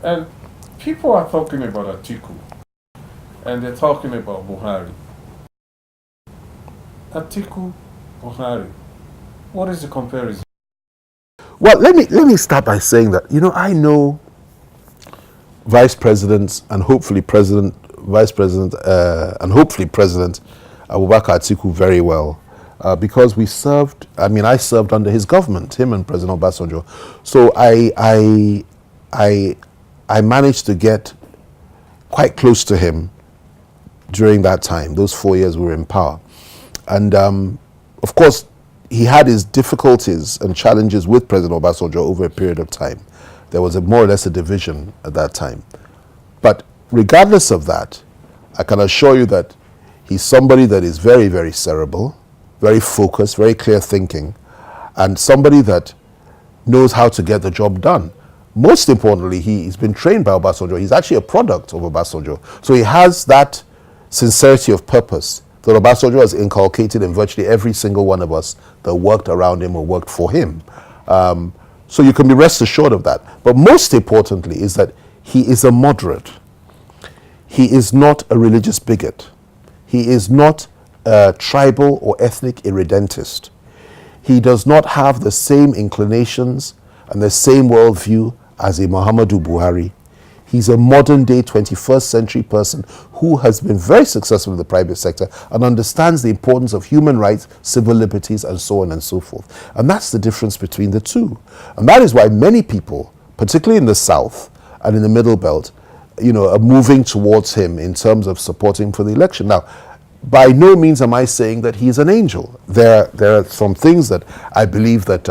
And people are talking about Atiku, and they're talking about Buhari. Atiku, Buhari. What is the comparison? Well, let me start by saying that I know vice presidents and hopefully president, vice president, and hopefully President Abubakar Atiku very well because we served. I mean, I served under his government, him and President Obasanjo. So I managed to get quite close to him during that time. Those 4 years we were in power, and of course, he had his difficulties and challenges with President Obasanjo over a period of time. There was more or less a division at that time. But regardless of that, I can assure you that he's somebody that is very, very cerebral, very focused, very clear thinking, and somebody that knows how to get the job done. Most importantly, he's been trained by Obasanjo. He's actually a product of Obasanjo. So he has that sincerity of purpose that Obasanjo has inculcated in virtually every single one of us that worked around him or worked for him. So you can be rest assured of that. But most importantly is that he is a moderate. He is not a religious bigot. He is not a tribal or ethnic irredentist. He does not have the same inclinations and the same worldview as a Muhammadu Buhari. He's a modern day 21st century person who has been very successful in the private sector and understands the importance of human rights, civil liberties, and so on and so forth. And that's the difference between the two. And that is why many people, particularly in the South and in the Middle Belt, are moving towards him in terms of supporting him for the election. Now, by no means am I saying that he is an angel. There are some things that I believe that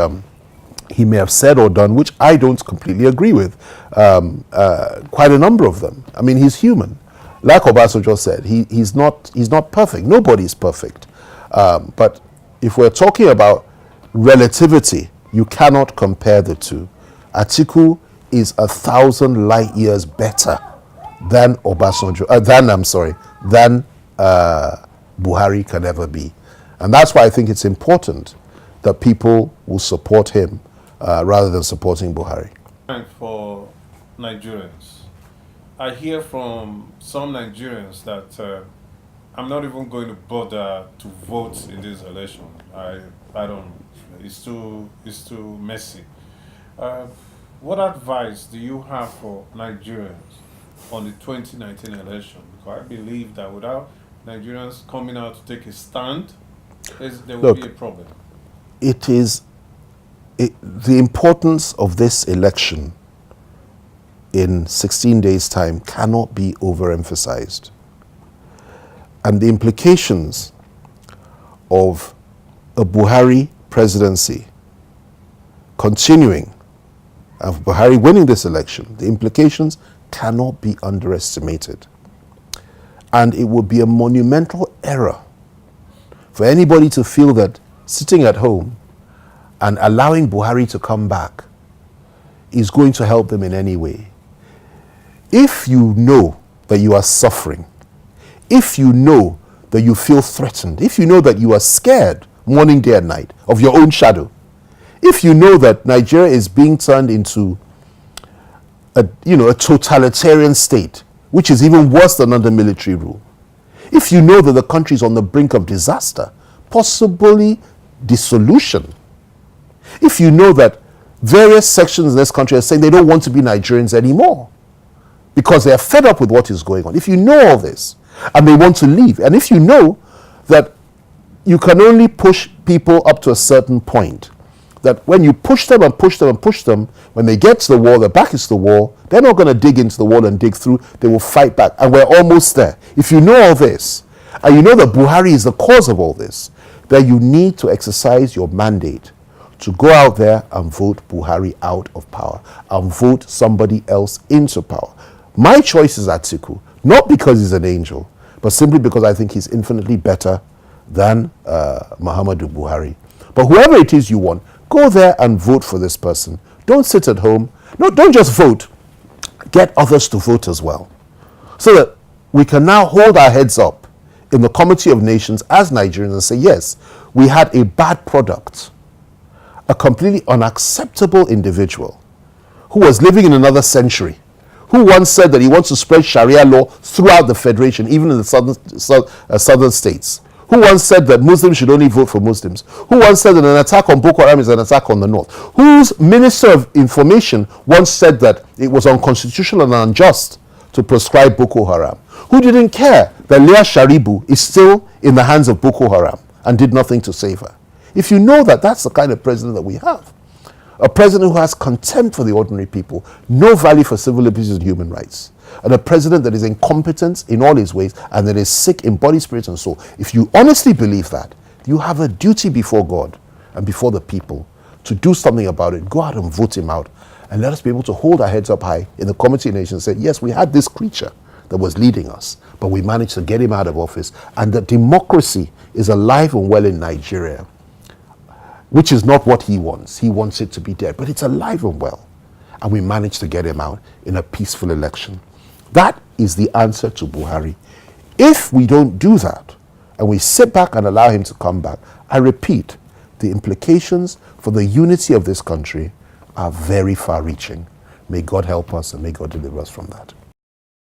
he may have said or done, which I don't completely agree with. Quite a number of them. I mean, he's human. Like Obasanjo said, he's not perfect. Nobody's perfect. But if we're talking about relativity, you cannot compare the two. Atiku is 1,000 light years better than Obasanjo, than Buhari can ever be. And that's why I think it's important that people will support him rather than supporting Buhari. For Nigerians, I hear from some Nigerians that I'm not even going to bother to vote in this election. I don't. It's too messy. What advice do you have for Nigerians on the 2019 election? Because I believe that without Nigerians coming out to take a stand, there will be a problem. The importance of this election in 16 days' time cannot be overemphasized. And the implications of a Buhari presidency continuing, of Buhari winning this election, the implications cannot be underestimated. And it would be a monumental error for anybody to feel that sitting at home and allowing Buhari to come back is going to help them in any way. If you know that you are suffering, if you know that you feel threatened, if you know that you are scared morning, day and night of your own shadow, if you know that Nigeria is being turned into a totalitarian state, which is even worse than under military rule, if you know that the country is on the brink of disaster, possibly dissolution, if you know that various sections in this country are saying they don't want to be Nigerians anymore because they are fed up with what is going on, if you know all this and they want to leave, and if you know that you can only push people up to a certain point, that when you push them and push them and push them, when they get to the wall, their back is to the wall, they're not going to dig into the wall and dig through, they will fight back. And we're almost there. If you know all this, and you know that Buhari is the cause of all this, then you need to exercise your mandate to go out there and vote Buhari out of power and vote somebody else into power. My choice is Atiku, not because he's an angel, but simply because I think he's infinitely better than Muhammadu Buhari. But whoever it is you want, go there and vote for this person. Don't sit at home. No, don't just vote. Get others to vote as well. So that we can now hold our heads up in the Committee of Nations as Nigerians and say, yes, we had a bad product, a completely unacceptable individual who was living in another century, who once said that he wants to spread Sharia law throughout the federation, even in the southern states, who once said that Muslims should only vote for Muslims, who once said that an attack on Boko Haram is an attack on the North, whose Minister of Information once said that it was unconstitutional and unjust to proscribe Boko Haram, who didn't care that Leah Sharibu is still in the hands of Boko Haram and did nothing to save her. If you know that that's the kind of president that we have, a president who has contempt for the ordinary people, no value for civil liberties and human rights, and a president that is incompetent in all his ways and that is sick in body, spirit, and soul. If you honestly believe that, you have a duty before God and before the people to do something about it. Go out and vote him out, and let us be able to hold our heads up high in the Committee of Nations and say, yes, we had this creature that was leading us, but we managed to get him out of office, and that democracy is alive and well in Nigeria, which is not what he wants. He wants it to be dead, but it's alive and well. And we managed to get him out in a peaceful election. That is the answer to Buhari. If we don't do that, and we sit back and allow him to come back, I repeat, the implications for the unity of this country are very far-reaching. May God help us and may God deliver us from that.